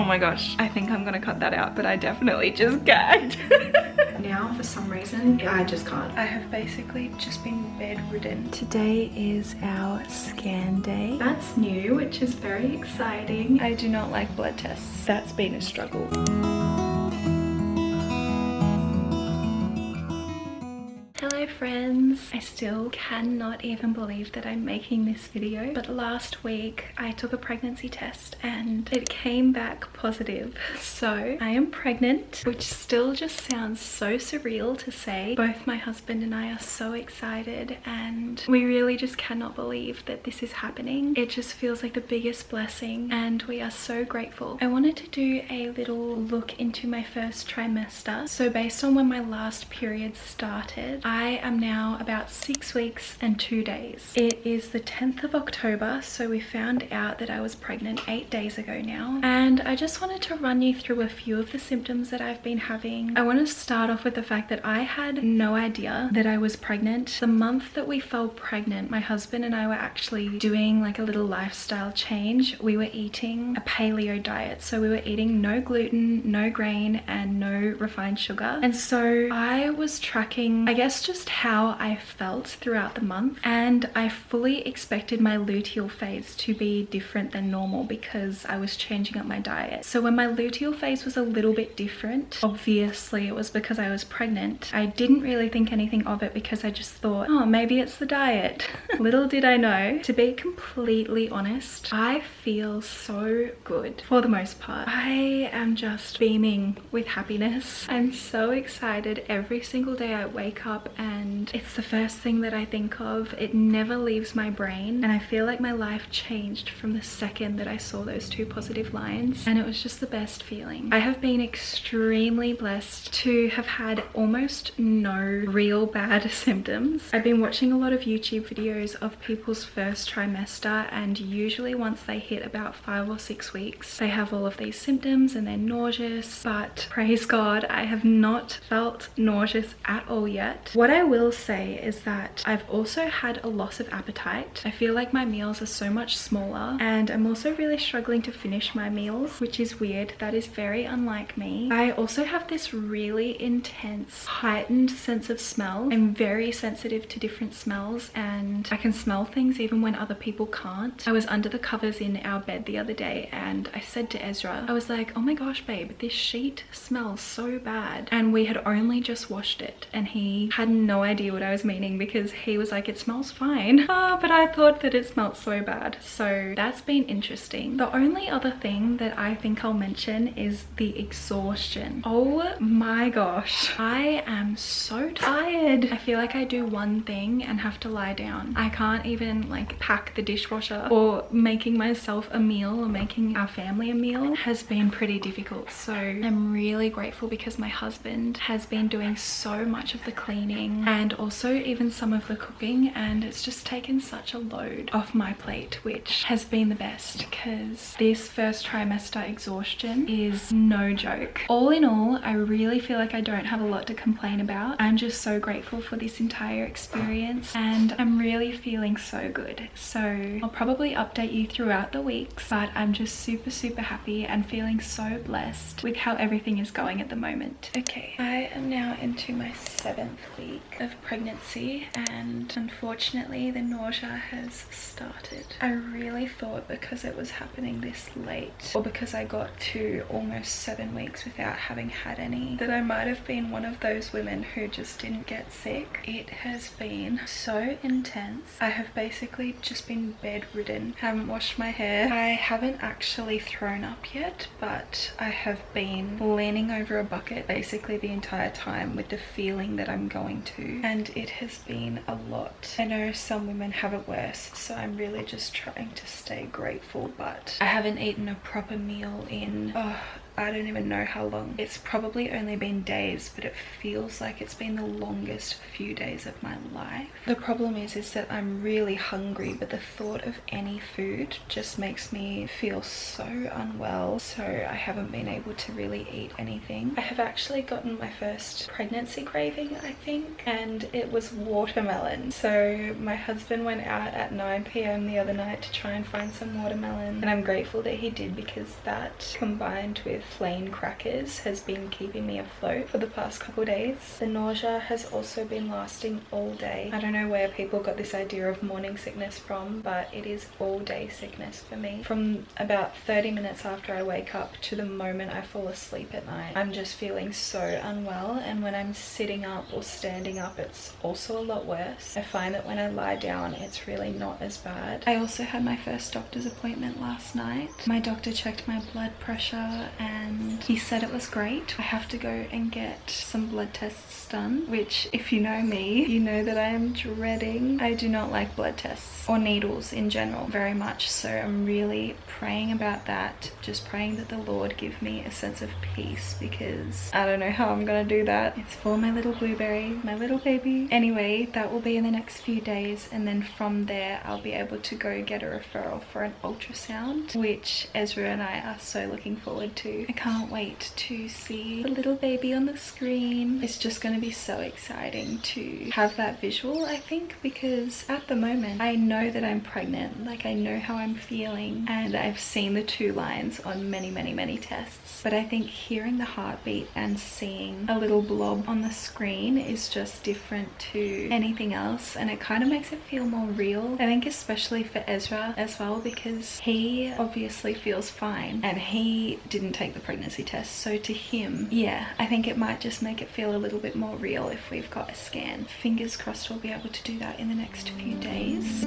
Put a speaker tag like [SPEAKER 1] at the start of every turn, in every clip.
[SPEAKER 1] my gosh, I think I'm gonna cut that out, but I definitely just gagged. Now, for some reason, I just can't. I have basically just been bedridden. Today is our scan day. That's new, which is very exciting. I do not like blood tests. That's been a struggle. Hello friends! I still cannot even believe that I'm making this video, but last week I took a pregnancy test and it came back positive. So I am pregnant, which still just sounds so surreal to say. Both my husband and I are so excited and we really just cannot believe that this is happening. It just feels like the biggest blessing and we are so grateful. I wanted to do a little look into my first trimester. So based on when my last period started, I am now about 6 weeks and 2 days. It is the 10th of October, so we found out that I was pregnant 8 days ago now. And I just wanted to run you through a few of the symptoms that I've been having. I want to start off with the fact that I had no idea that I was pregnant. The month that we fell pregnant, my husband and I were actually doing like a little lifestyle change. We were eating a paleo diet, so we were eating no gluten, no grain, and no refined sugar. And so I was tracking, I guess, just how I felt throughout the month, and I fully expected my luteal phase to be different than normal because I was changing up my diet. So when my luteal phase was a little bit different, obviously it was because I was pregnant. I didn't really think anything of it because I just thought, oh, maybe it's the diet. Little did I know. To be completely honest, I feel so good for the most part. I am just beaming with happiness. I'm so excited every single day I wake up and it's the first thing that I think of. It never leaves my brain, and I feel like my life changed from the second that I saw those 2 positive lines, and it was just the best feeling. I have been extremely blessed to have had almost no real bad symptoms. I've been watching a lot of YouTube videos of people's first trimester, and usually once they hit about 5 or 6 weeks they have all of these symptoms and they're nauseous, but praise God I have not felt nauseous at all yet. What I will say is that I've also had a loss of appetite. I feel like my meals are so much smaller, and I'm also really struggling to finish my meals, which is weird. That is very unlike me. I also have this really intense heightened sense of smell. I'm very sensitive to different smells and I can smell things even when other people can't. I was under the covers in our bed the other day and I said to Ezra, I was like, oh my gosh babe, this sheet smells so bad, and we had only just washed it and he had no idea what I was meaning because he was like, it smells fine. But I thought that it smelled so bad. So that's been interesting. The only other thing that I think I'll mention is the exhaustion. Oh my gosh, I am so tired. I feel like I do one thing and have to lie down. I can't even like pack the dishwasher, or making myself a meal or making our family a meal has been pretty difficult. So I'm really grateful because my husband has been doing so much of the cleaning and also even some of the cooking, and it's just taken such a load off my plate, which has been the best because this first trimester exhaustion is no joke. All in all, I really feel like I don't have a lot to complain about. I'm just so grateful for this entire experience and I'm really feeling so good. So I'll probably update you throughout the weeks, but I'm just super happy and feeling so blessed with how everything is going at the moment. Okay, I am now into my 7th week of pregnancy and unfortunately the nausea has started. I really thought because it was happening this late, or because I got to almost 7 weeks without having had any, that I might have been one of those women who just didn't get sick. It has been so intense. I have basically just been bedridden, haven't washed my hair. I haven't actually thrown up yet, but I have been leaning over a bucket basically the entire time with the feeling that I'm going to, and it has been a lot. I know some women have it worse, so I'm really just trying to stay grateful, but I haven't eaten a proper meal in I don't even know how long. It's probably only been days, but it feels like it's been the longest few days of my life. The problem is that I'm really hungry, but the thought of any food just makes me feel so unwell, so I haven't been able to really eat anything. I have actually gotten my first pregnancy craving, I think, and and it was watermelon. So my husband went out at 9 p.m. the other night to try and find some watermelon, and I'm grateful that he did, because that combined with plain crackers has been keeping me afloat for the past couple days. The nausea has also been lasting all day. I don't know where people got this idea of morning sickness from, but it is all day sickness for me. From about 30 minutes after I wake up to the moment I fall asleep at night, I'm just feeling so unwell, and when I'm sitting up or standing up, it's also a lot worse. I find that when I lie down, it's really not as bad. I also had my first doctor's appointment last night. My doctor checked my blood pressure and he said it was great. I have to go and get some blood tests done, which, if you know me, you know that I am dreading. I do not like blood tests or needles in general very much, so I'm really praying about that, just praying that the Lord give me a sense of peace, because I don't know how I'm gonna do that. It's for my little blueberry, my little baby. Anyway, that will be in the next few days, and then from there I'll be able to go get a referral for an ultrasound, which Ezra and I are so looking forward to. I can't wait to see the little baby on the screen. It's just going to be so exciting to have that visual, I think, because at the moment I know that I'm pregnant. Like, I know how I'm feeling, and I've seen the 2 lines on many tests, but I think hearing the heartbeat and seeing a little blob on the screen is just different to anything else, and it kind of makes it feel more real. I think especially for Ezra as well, because he obviously feels fine and he didn't take the pregnancy test, so to him, yeah, I think it might just make it feel a little bit more real if we've got a scan. Fingers crossed we'll be able to do that in the next few days.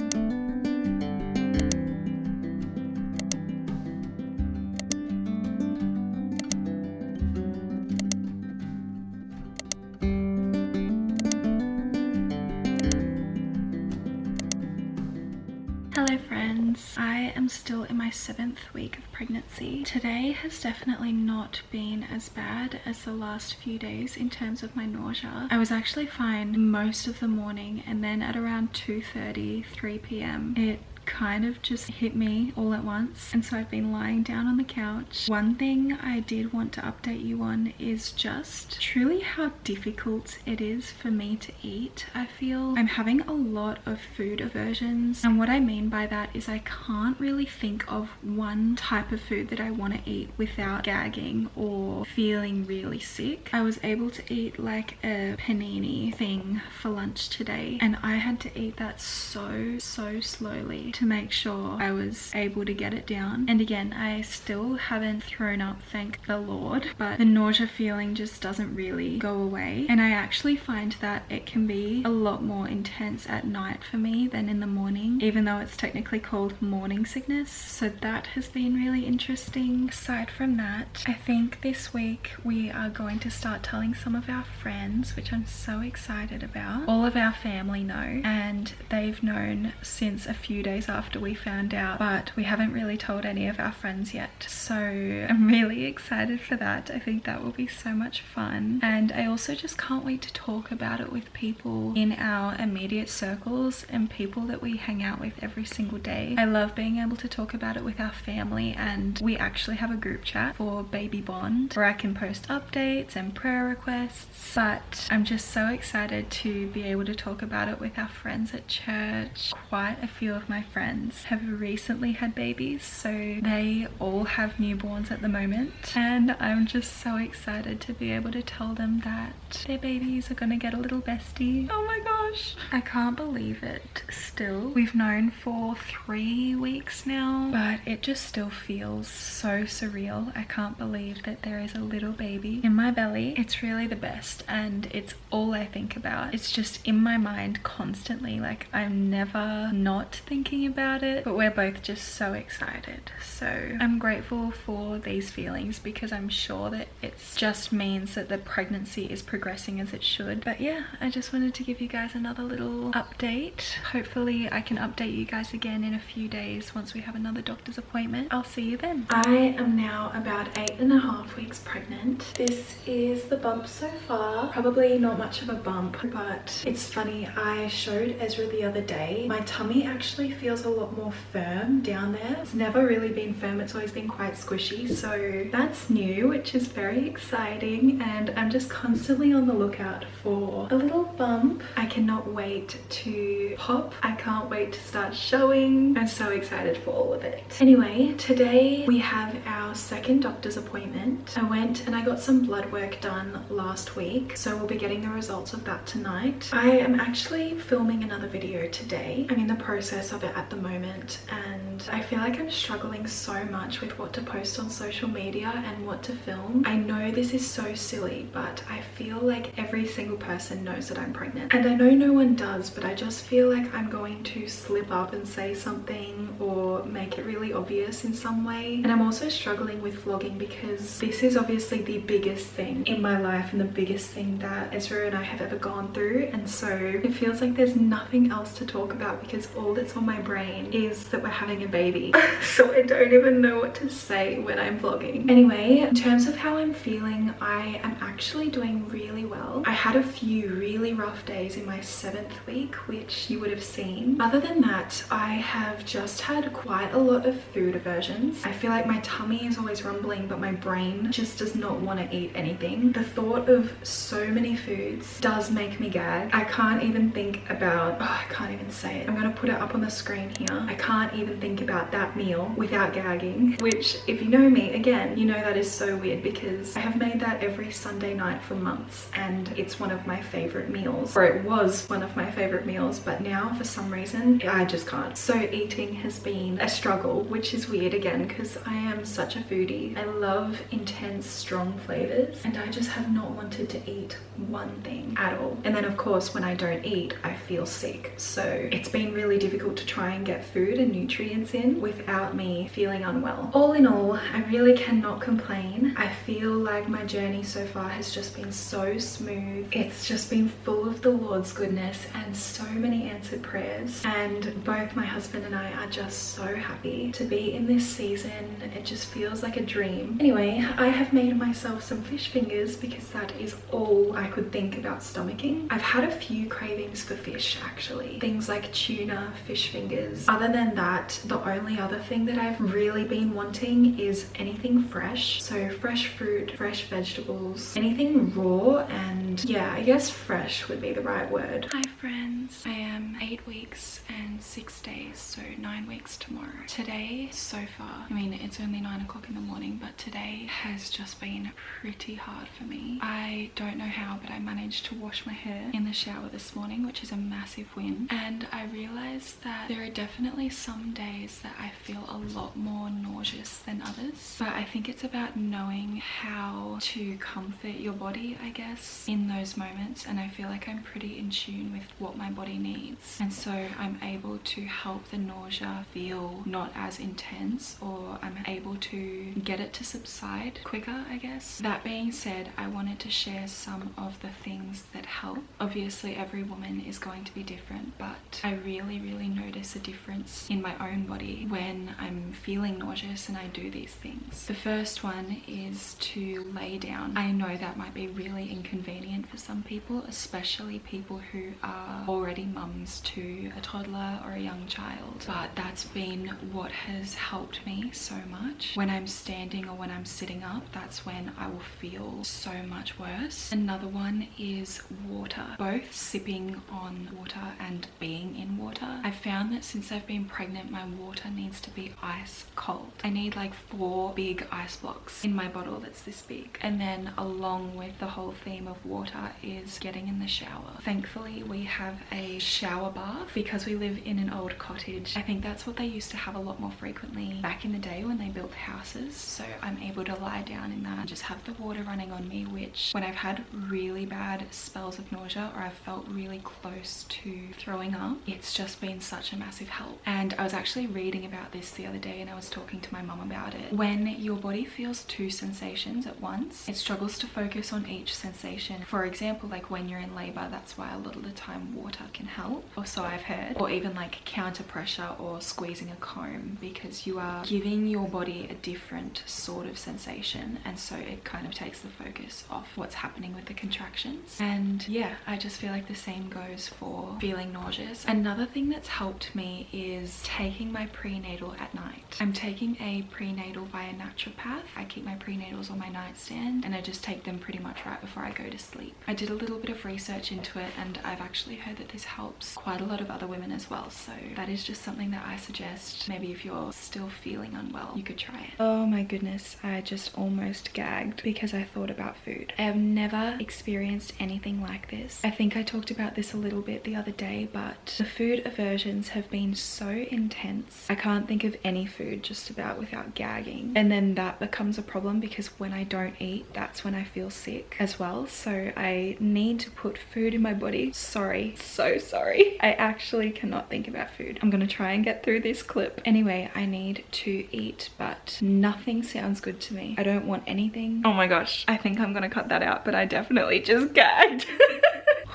[SPEAKER 1] Hello friends, I am still in my 7th week of pregnancy. Today has definitely not been as bad as the last few days in terms of my nausea. I was actually fine most of the morning, and then at around 2:30, 3 p.m. it kind of just hit me all at once, and so I've been lying down on the couch. One thing I did want to update you on is just truly how difficult it is for me to eat. I feel I'm having a lot of food aversions, and what I mean by that is I can't really think of one type of food that I want to eat without gagging or feeling really sick. I was able to eat like a panini thing for lunch today, and I had to eat that so slowly to make sure I was able to get it down. And again, I still haven't thrown up, thank the Lord, but the nausea feeling just doesn't really go away, and I actually find that it can be a lot more intense at night for me than in the morning, even though it's technically called morning sickness. So that has been really interesting. Aside from that, I think this week we are going to start telling some of our friends, which I'm so excited about. All of our family know, and they've known since a few days after we found out, but we haven't really told any of our friends yet, so I'm really excited for that. I think that will be so much fun, and I also just can't wait to talk about it with people in our immediate circles and people that we hang out with every single day. I love being able to talk about it with our family, and we actually have a group chat for Baby Bond where I can post updates and prayer requests, but I'm just so excited to be able to talk about it with our friends at church. Quite a few of my friends have recently had babies, so they all have newborns at the moment, and I'm just so excited to be able to tell them that their babies are gonna get a little bestie. Oh my gosh, I can't believe it. Still, we've known for 3 weeks now, but it just still feels so surreal. I can't believe that there is a little baby in my belly. It's really the best, and it's all I think about. It's just in my mind constantly. Like, I'm never not thinking about it, but we're both just so excited. So I'm grateful for these feelings, because I'm sure that it just means that the pregnancy is progressing as it should. But yeah, I just wanted to give you guys another little update. Hopefully I can update you guys again in a few days once we have another doctor's appointment. I'll see you then. I am now about 8.5 weeks pregnant. This is the bump so far. Probably not much of a bump, but it's funny. I showed Ezra the other day. My tummy actually feels a lot more firm down there. It's never really been firm. It's always been quite squishy. So that's new, which is very exciting. And I'm just constantly on the lookout for a little bump. I cannot wait to pop. I can't wait to start showing. I'm so excited for all of it. Anyway, today we have our second doctor's appointment. I went and I got some blood work done last week, so we'll be getting the results of that tonight. I am actually filming another video today. I'm in the process of it at the moment, and I feel like I'm struggling so much with what to post on social media and what to film. I know this is so silly, but I feel like every single person knows that I'm pregnant, and I know no one does, but I just feel like I'm going to slip up and say something or make it really obvious in some way. And I'm also struggling with vlogging because this is obviously the biggest thing in my life and the biggest thing that Ezra and I have ever gone through, and so it feels like there's nothing else to talk about because all that's on my brain is that we're having a baby. So I don't even know what to say when I'm vlogging. Anyway, in terms of how I'm feeling, I am actually doing really well. I had a few really rough days in my 7th week, which you would have seen. Other than that, I have just had quite a lot of food aversions. I feel like my tummy is always rumbling, but my brain just does not want to eat anything. The thought of so many foods does make me gag. I can't even think about, I can't even say it. I'm gonna put it up on the screen here. I can't even think about that meal without gagging, which if you know me, again, you know that is so weird because I have made that every Sunday night for months and it's one of my favorite meals, or it was one of my favorite meals, but now for some reason I just can't. So eating has been a struggle, which is weird again because I am such a foodie. I love intense, strong flavors, and I just have not wanted to eat one thing at all. And then of course when I don't eat, I feel sick. So it's been really difficult to try and get food and nutrients in without me feeling unwell. All in all, I really cannot complain. I feel like my journey so far has just been so smooth. It's just been full of the Lord's goodness and so many answered prayers. And both my husband and I are just so happy to be in this season. It just feels like a dream. Anyway, I have made myself some fish fingers because that is all I could think about stomaching. I've had a few cravings for fish actually. Things like tuna, fish fingers. Other than that, the only other thing that I've really been wanting is anything fresh. So fresh fruit, fresh vegetables, anything raw, and yeah, I guess fresh would be the right word. Hi friends, I am 8 weeks and 6 days, so 9 weeks tomorrow. Today, so far, I mean it's only 9 o'clock in the morning, but today has just been pretty hard for me. I don't know how, but I managed to wash my hair in the shower this morning, which is a massive win. And I realized that there are definitely some days that I feel a lot more nauseous than others, but I think it's about knowing how to comfort your body, I guess, in those moments. And I feel like I'm pretty in tune with what my body needs, and so I'm able to help the nausea feel not as intense, or I'm able to get it to subside quicker, I guess. That being said, I wanted to share some of the things that help. Obviously every woman is going to be different, but I really notice a difference in my own body when I'm feeling nauseous and I do these things. The first one is to lay down. I know that might be really inconvenient for some people, especially people who are already mums to a toddler or a young child, but that's been what has helped me so much. When I'm standing or when I'm sitting up, that's when I will feel so much worse. Another one is water. Both sipping on water and being in water. I've found that since I've been pregnant, my water needs to be ice cold. I need like 4 big ice blocks in my bottle that's this big. And then along with the whole theme of water is getting in the shower. Thankfully we have a shower bath because we live in an old cottage. I think that's what they used to have a lot more frequently back in the day when they built houses. So I'm able to lie down in that and just have the water running on me, which when I've had really bad spells of nausea or I've felt really close to throwing up, it's just been such a massive help. And I was actually reading about this the other day and I was talking to my mum about it. When your body feels 2 sensations at once, it struggles to focus on each sensation. For example, like when you're in labor, that's why a lot lot of the time water can help, or so I've heard, or even like counter pressure or squeezing a comb, because you are giving your body a different sort of sensation, and so it kind of takes the focus off what's happening with the contractions. And yeah, I just feel like the same goes for feeling nauseous. Another thing that's helped me is taking my prenatal at night. I'm taking a prenatal by a naturopath. I keep my prenatals on my nightstand and I just take them pretty much right before I go to sleep. I did a little bit of research into it and I've actually heard that this helps quite a lot of other women as well, so that is just something that I suggest. Maybe if you're still feeling unwell, you could try it. Oh my goodness, I just almost gagged because I thought about food. I have never experienced anything like this. I think I talked about this a little bit the other day, but the food aversions have been so intense. I can't think of any food just about without gagging, and then that becomes a problem because when I don't eat, that's when I feel sick as well. So I need to put food in my body. Sorry, so sorry. I actually cannot think about food. I'm gonna try and get through this clip. Anyway, I need to eat, but nothing sounds good to me. I don't want anything. Oh my gosh, I think I'm gonna cut that out, but I definitely just gagged.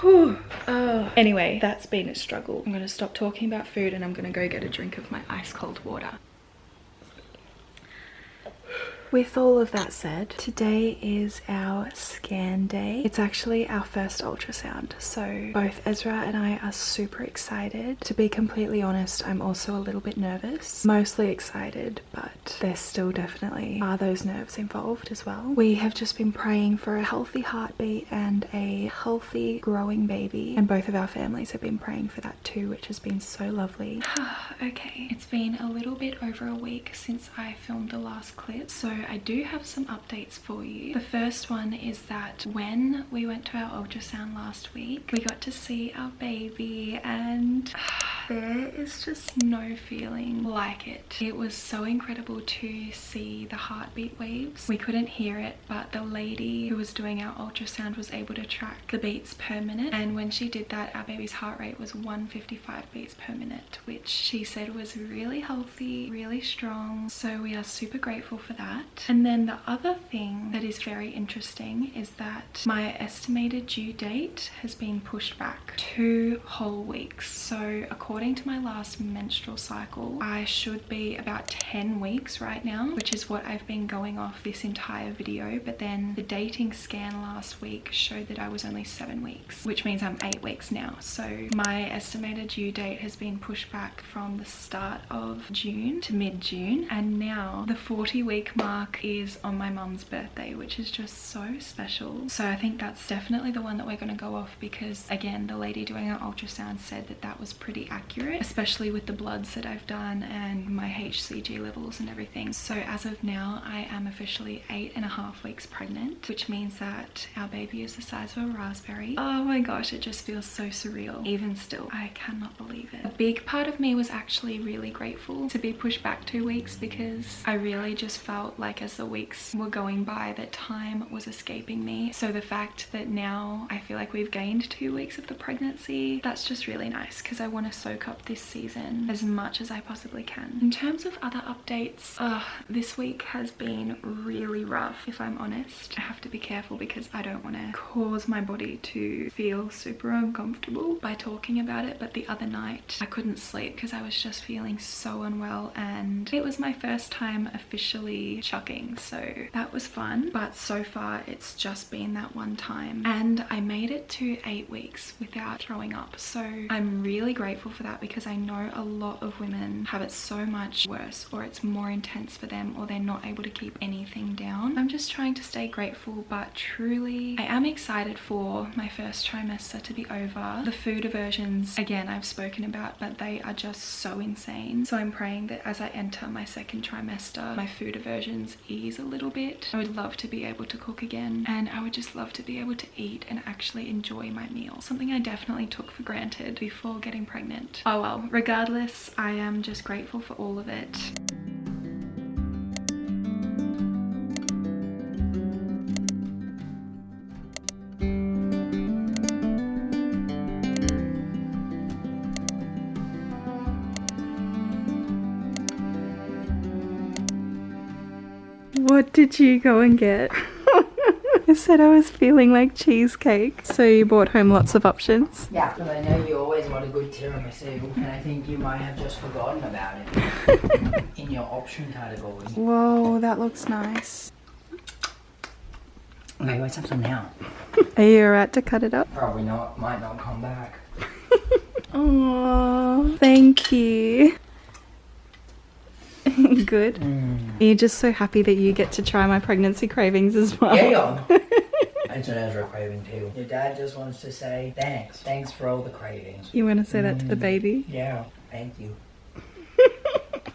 [SPEAKER 1] Oh. Anyway, that's been a struggle. I'm gonna stop talking about food and I'm gonna go get a drink of my ice cold water. With all of that said, today is our scan day. It's actually our first ultrasound, so both Ezra and I are super excited. To be completely honest, I'm also a little bit nervous. Mostly excited, but there still definitely are those nerves involved as well. We have just been praying for a healthy heartbeat and a healthy growing baby, and both of our families have been praying for that too, which has been so lovely. Okay, it's been a little bit over a week since I filmed the last clip, so I do have some updates for you. The first one is that when we went to our ultrasound last week, we got to see our baby, and there is just no feeling like it. It was so incredible to see the heartbeat waves. We couldn't hear it, but the lady who was doing our ultrasound was able to track the beats per minute, and when she did that, our baby's heart rate was 155 beats per minute, which she said was really healthy, really strong, so we are super grateful for that. And then the other thing that is very interesting is that my estimated due date has been pushed back 2 whole weeks. So according to my last menstrual cycle, I should be about 10 weeks right now, which is what I've been going off this entire video. But then the dating scan last week showed that I was only 7 weeks, which means I'm 8 weeks now. So my estimated due date has been pushed back from the start of June to mid-June, and now the 40-week mark is on my mum's birthday, which is just so special. So I think that's definitely the one that we're going to go off, because again, the lady doing our ultrasound said that that was pretty accurate, especially with the bloods that I've done and my HCG levels and everything. So as of now, I am officially 8.5 weeks pregnant, which means that our baby is the size of a raspberry. Oh my gosh, it just feels so surreal. Even still, I cannot believe it. A big part of me was actually really grateful to be pushed back 2 weeks, because I really just felt like as the weeks were going by that time was escaping me. So the fact that now I feel like we've gained 2 weeks of the pregnancy, that's just really nice, because I want to soak up this season as much as I possibly can. In terms of other updates, this week has been really rough, if I'm honest. I have to be careful because I don't want to cause my body to feel super uncomfortable by talking about it, but the other night I couldn't sleep because I was just feeling so unwell, and it was my first time officially chucking, so that was fun. But so far it's just been that one time, and I made it to 8 weeks without throwing up, so I'm really grateful for that, because I know a lot of women have it so much worse, or it's more intense for them, or they're not able to keep anything down. I'm just trying to stay grateful, but truly I am excited for my first trimester to be over. The food aversions, again, I've spoken about, but they are just so insane, so I'm praying that as I enter my second trimester, my food aversions ease a little bit. I would love to be able to cook again, and I would just love to be able to eat and actually enjoy my meal, something I definitely took for granted before getting pregnant. Oh well, regardless, I am just grateful for all of it. What did you go and get? I said I was feeling like cheesecake. So you brought home lots of options?
[SPEAKER 2] Yeah, because I know you always want a good tiramisu, and I think you might have just forgotten about it in your option category.
[SPEAKER 1] Whoa, that looks nice.
[SPEAKER 2] Okay, let's have some now.
[SPEAKER 1] Are you alright to cut it up?
[SPEAKER 2] Probably not, might not come back.
[SPEAKER 1] Oh, thank you. Good. You're just so happy that you get to try my pregnancy cravings as well.
[SPEAKER 2] Yeah. It's an Ezra craving too. Your dad just wants to say thanks. Thanks for all the cravings.
[SPEAKER 1] You want to say that to the baby?
[SPEAKER 2] Yeah, thank you.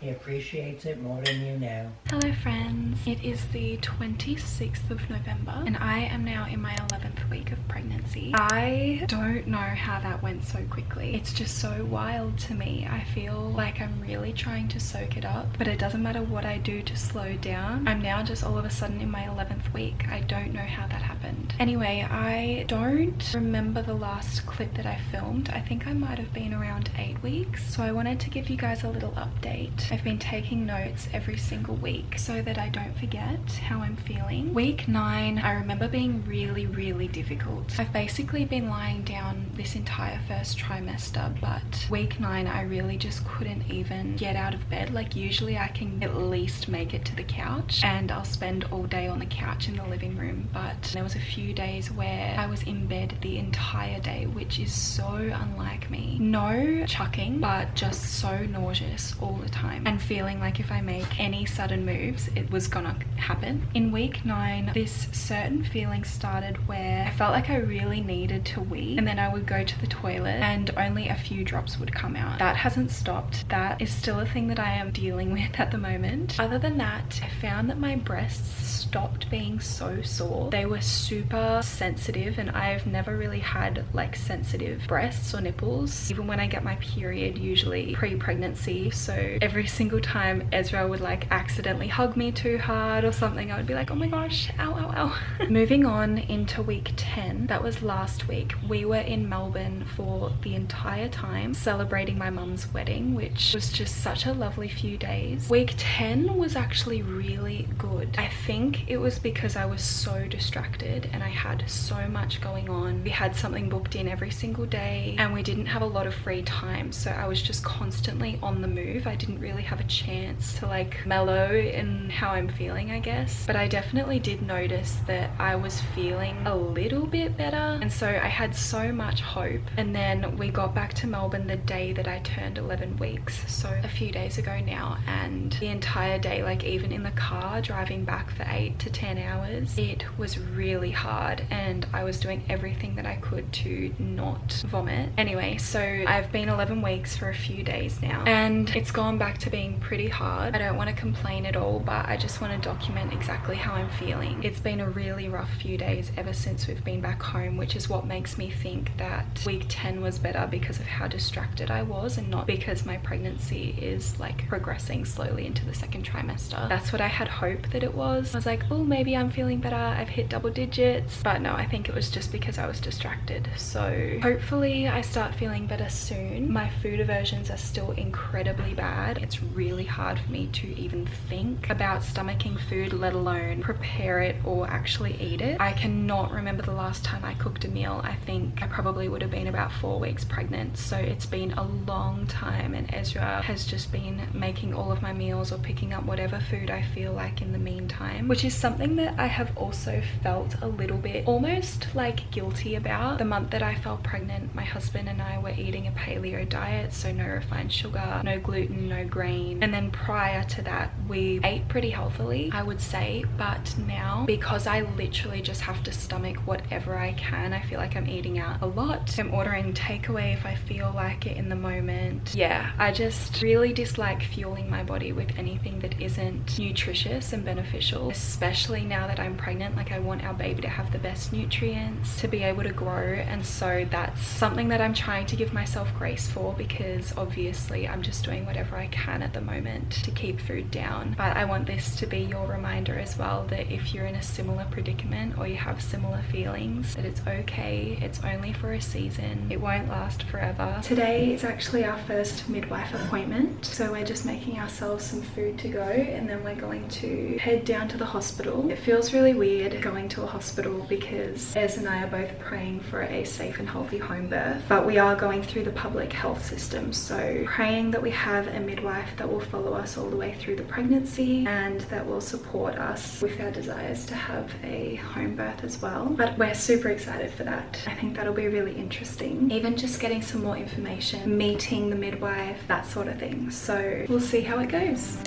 [SPEAKER 2] He appreciates it more than you know.
[SPEAKER 1] Hello friends, it is the 26th of November and I am now in my 11th week of pregnancy. I don't know how that went so quickly. It's just so wild to me. I feel like I'm really trying to soak it up, but it doesn't matter what I do to slow down. I'm now just all of a sudden in my 11th week. I don't know how that happened. Anyway, I don't remember the last clip that I filmed. I think I might have been around 8 weeks. So I wanted to give you guys a little update. I've been taking notes every single week so that I don't forget how I'm feeling. Week 9, I remember being really difficult. I've basically been lying down this entire first trimester, but week 9 I really just couldn't even get out of bed. Like usually I can at least make it to the couch and I'll spend all day on the couch in the living room, but there was a few days where I was in bed the entire day, which is so unlike me. No chucking, but just so nauseous all the time and feeling like if I make any sudden moves it was gonna happen. In week 9 this certain feeling started where I felt like I really needed to wee and then I would go to the toilet and only a few drops would come out. That hasn't stopped. That is still a thing that I am dealing with at the moment. Other than that, I found that my breasts stopped being so sore. They were super sensitive and I've never really had like sensitive breasts or nipples, even when I get my period, usually pre-pregnancy. So every single time Ezra would like accidentally hug me too hard or something, I would be like, oh my gosh, ow, ow, ow. Moving on into week 10, that was last week. We were in Melbourne for the entire time celebrating my mum's wedding, which was just such a lovely few days. Week 10 was actually really good. I think it was because I was so distracted and I had so much going on. We had something booked in every single day and we didn't have a lot of free time, so I was just constantly on the move. I didn't really have a chance to like mellow in how I'm feeling, I guess, but I definitely did notice that I was feeling a little bit better, and so I had so much hope. And then we got back to Melbourne the day that I turned 11 weeks, so a few days ago now, and the entire day, like even in the car driving back for 8 to 10 hours, it was really hard and I was doing everything that I could to not vomit. Anyway, so I've been 11 weeks for a few days now and it's gone back to being pretty hard. I don't want to complain at all, but I just want to document exactly how I'm feeling. It's been a really rough few days ever since we've been back home, which is what makes me think that week 10 was better because of how distracted I was and not because my pregnancy is like progressing slowly into the second trimester. That's what I had hope that it was. I was like, oh, maybe I'm feeling better, I've hit double digits, but no, I think it was just because I was distracted. So hopefully I start feeling better soon. My food aversions are still incredibly bad. It's really hard for me to even think about stomaching food, let alone prepare it or actually eat it. I cannot remember the last time I cooked a meal. I think I probably would have been about 4 weeks pregnant, so it's been a long time and Ezra has just been making all of my meals or picking up whatever food I feel like in the meantime, which is something that I have also felt a little bit almost like guilty about. The month that I fell pregnant, my husband and I were eating a paleo diet, so no refined sugar, no gluten, no grain, and then prior to that we ate pretty healthily, I would say, but now because I literally just have to stomach whatever I can, I feel like I'm eating out a lot. I'm ordering takeaway if I feel like it in the moment. Yeah, I just really dislike fueling my body with anything that isn't nutritious and beneficial, especially now that I'm pregnant. Like I want our baby to have the best nutrients, to be able to grow, and so that's something that I'm trying to give myself grace for, because obviously I'm just doing whatever I can can at the moment to keep food down. But I want this to be your reminder as well, that if you're in a similar predicament or you have similar feelings, that it's okay. It's only for a season. It won't last forever. Today is actually our first midwife appointment, so we're just making ourselves some food to go, and then we're going to head down to the hospital. It feels really weird going to a hospital because Ez and I are both praying for a safe and healthy home birth, but we are going through the public health system, so praying that we have a midwife that will follow us all the way through the pregnancy and that will support us with our desires to have a home birth as well. But we're super excited for that. I think that'll be really interesting, even just getting some more information, meeting the midwife, that sort of thing. So we'll see how it goes.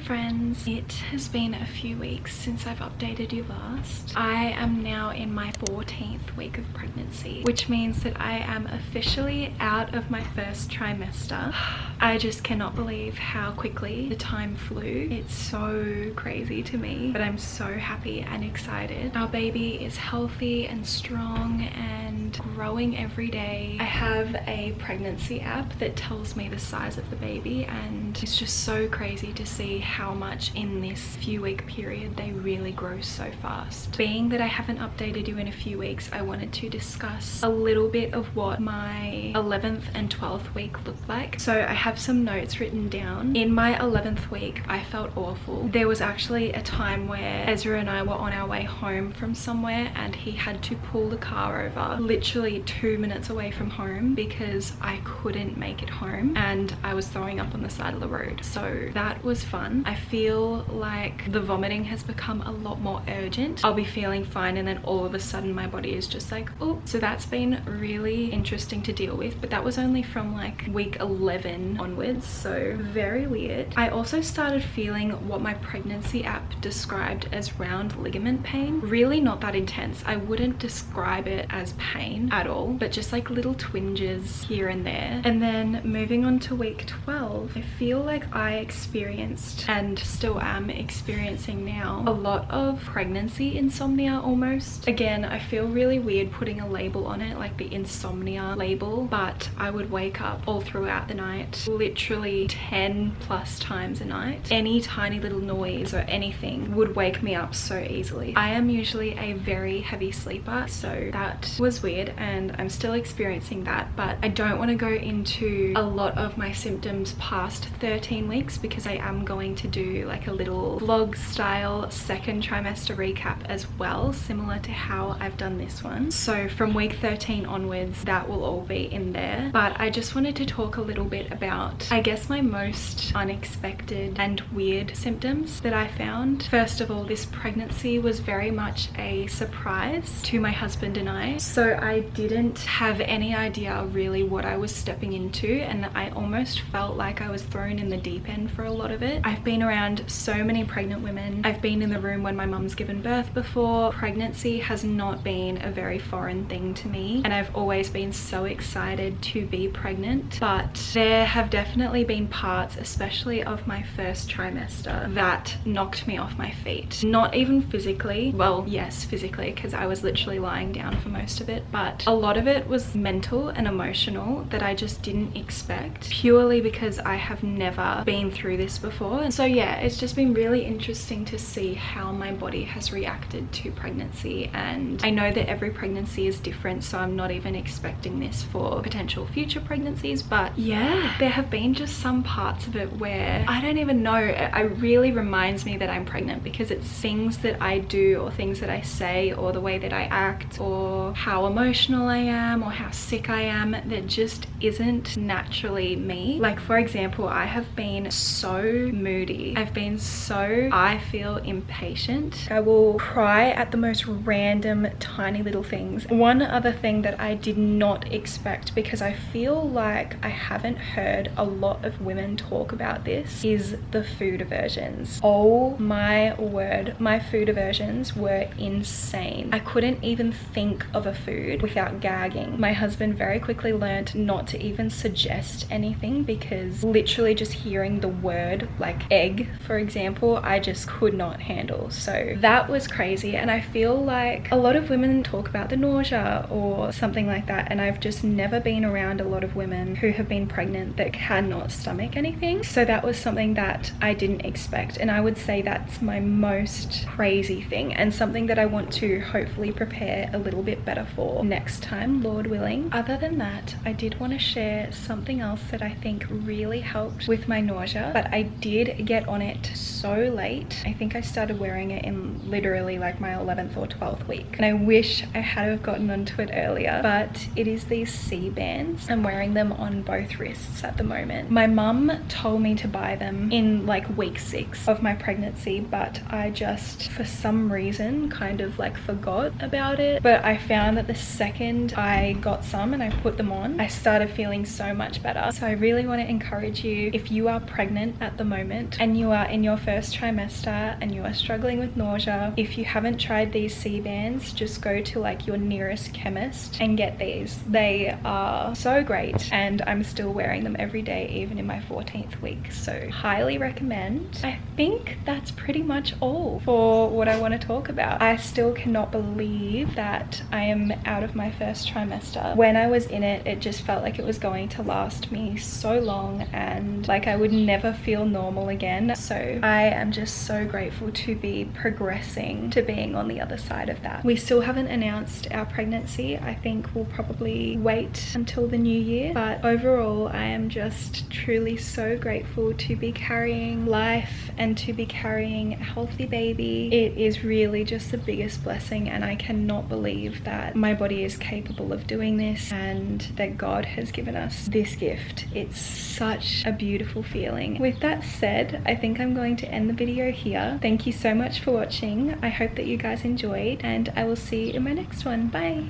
[SPEAKER 1] Friends, it has been a few weeks since I've updated you last. I am now in my 14th week of pregnancy, which means that I am officially out of my first trimester. I just cannot believe how quickly the time flew. It's so crazy to me, but I'm so happy and excited. Our baby is healthy and strong and growing every day. I have a pregnancy app that tells me the size of the baby, and it's just so crazy to see how much in this few week period they really grow so fast. Being that I haven't updated you in a few weeks, I wanted to discuss a little bit of what my 11th and 12th week looked like. So I have some notes written down. In my 11th week, I felt awful. There was actually a time where Ezra and I were on our way home from somewhere and he had to pull the car over literally 2 minutes away from home because I couldn't make it home and I was throwing up on the side of the road. So that was fun. I feel like the vomiting has become a lot more urgent. I'll be feeling fine and then all of a sudden my body is just like, oh. So that's been really interesting to deal with, but that was only from like week 11 onwards, so very weird. I also started feeling what my pregnancy app described as round ligament pain. Really not that intense. I wouldn't describe it as pain at all, but just like little twinges here and there. And then moving on to week 12, I feel like I experienced and still am experiencing now a lot of pregnancy insomnia almost. Again, I feel really weird putting a label on it, like the insomnia label, but I would wake up all throughout the night, literally 10 plus times a night. Any tiny little noise or anything would wake me up so easily. I am usually a very heavy sleeper, so that was weird and I'm still experiencing that, but I don't want to go into a lot of my symptoms past 13 weeks because I am going to do like a little vlog style second trimester recap as well, similar to how I've done this one. So from week 13 onwards, that will all be in there. But I just wanted to talk a little bit about, I guess, my most unexpected and weird symptoms that I found. First of all, this pregnancy was very much a surprise to my husband and I. So I didn't have any idea really what I was stepping into, and I almost felt like I was thrown in the deep end for a lot of it. I've been around so many pregnant women. I've been in the room when my mum's given birth before. Pregnancy has not been a very foreign thing to me, and I've always been so excited to be pregnant, but there have definitely been parts, especially of my first trimester, that knocked me off my feet. Not even physically, well, yes, physically, because I was literally lying down for most of it, but a lot of it was mental and emotional that I just didn't expect, purely because I have never been through this before. And so yeah, it's just been really interesting to see how my body has reacted to pregnancy, and I know that every pregnancy is different, so I'm not even expecting this for potential future pregnancies. But yeah, there have been just some parts of it where I don't even know, it really reminds me that I'm pregnant, because it's things that I do or things that I say or the way that I act or how emotional I am or how sick I am that just isn't naturally me. Like for example, I have been so moody. I've been been so, I feel, impatient. I will cry at the most random tiny little things. One other thing that I did not expect, because I feel like I haven't heard a lot of women talk about this, is the food aversions. Oh my word, my food aversions were insane. I couldn't even think of a food without gagging. My husband very quickly learned not to even suggest anything, because literally just hearing the word like egg, for example, I just could not handle. So that was crazy. And I feel like a lot of women talk about the nausea or something like that, and I've just never been around a lot of women who have been pregnant that cannot stomach anything. So that was something that I didn't expect, and I would say that's my most crazy thing, and something that I want to hopefully prepare a little bit better for next time, Lord willing. Other than that, I did want to share something else that I think really helped with my nausea, but I did get on it so late. I think I started wearing it in literally like my 11th or 12th week, and I wish I had have gotten onto it earlier, but it is these C bands. I'm wearing them on both wrists at the moment. My mum told me to buy them in like week 6 of my pregnancy, but I just for some reason kind of like forgot about it. But I found that the second I got some and I put them on, I started feeling so much better. So I really want to encourage you, if you are pregnant at the moment and you are in your first trimester and you are struggling with nausea, if you haven't tried these C bands, just go to like your nearest chemist and get these. They are so great, and I'm still wearing them every day, even in my 14th week. So highly recommend. I think that's pretty much all for what I want to talk about. I still cannot believe that I am out of my first trimester. When I was in it, it just felt like it was going to last me so long, and like I would never feel normal again. So I am just so grateful to be progressing to being on the other side of that. We still haven't announced our pregnancy. I think we'll probably wait until the new year, but overall I am just truly so grateful to be carrying life and to be carrying a healthy baby. It is really just the biggest blessing, and I cannot believe that my body is capable of doing this and that God has given us this gift. It's such a beautiful feeling. With that said, I think I'm going to end the video here. Thank you so much for watching. I hope that you guys enjoyed, and I will see you in my next one. Bye.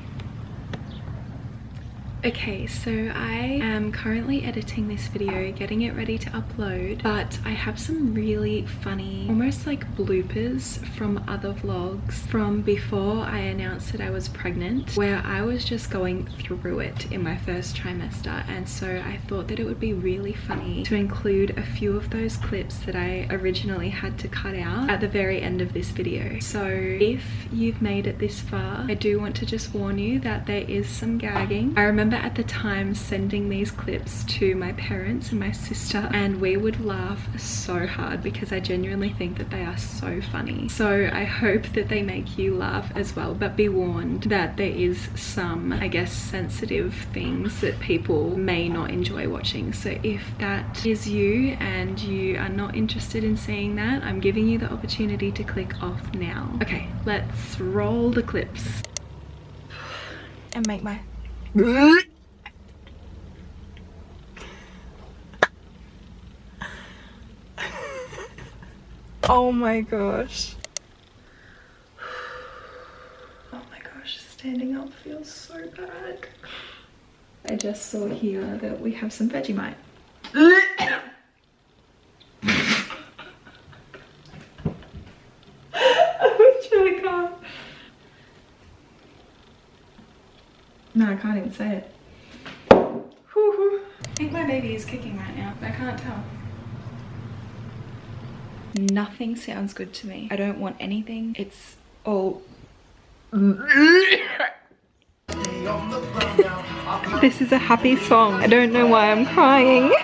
[SPEAKER 1] Okay, so I am currently editing this video, getting it ready to upload, but I have some really funny, almost like bloopers from other vlogs from before I announced that I was pregnant, where I was just going through it in my first trimester, and so I thought that it would be really funny to include a few of those clips that I originally had to cut out at the very end of this video. So if you've made it this far, I do want to just warn you that there is some gagging. I remember at the time sending these clips to my parents and my sister, and we would laugh so hard because I genuinely think that they are so funny. So I hope that they make you laugh as well, but be warned that there is some, I guess, sensitive things that people may not enjoy watching. So if that is you and you are not interested in seeing that, I'm giving you the opportunity to click off now. Okay, let's roll the clips and make my oh my gosh. Oh my gosh, standing up feels so bad. I just saw here that we have some Vegemite. I can't. No, I can't even say it. Whew. I think my baby is kicking right now, but I can't tell. Nothing sounds good to me. I don't want anything. It's all... This is a happy song. I don't know why I'm crying.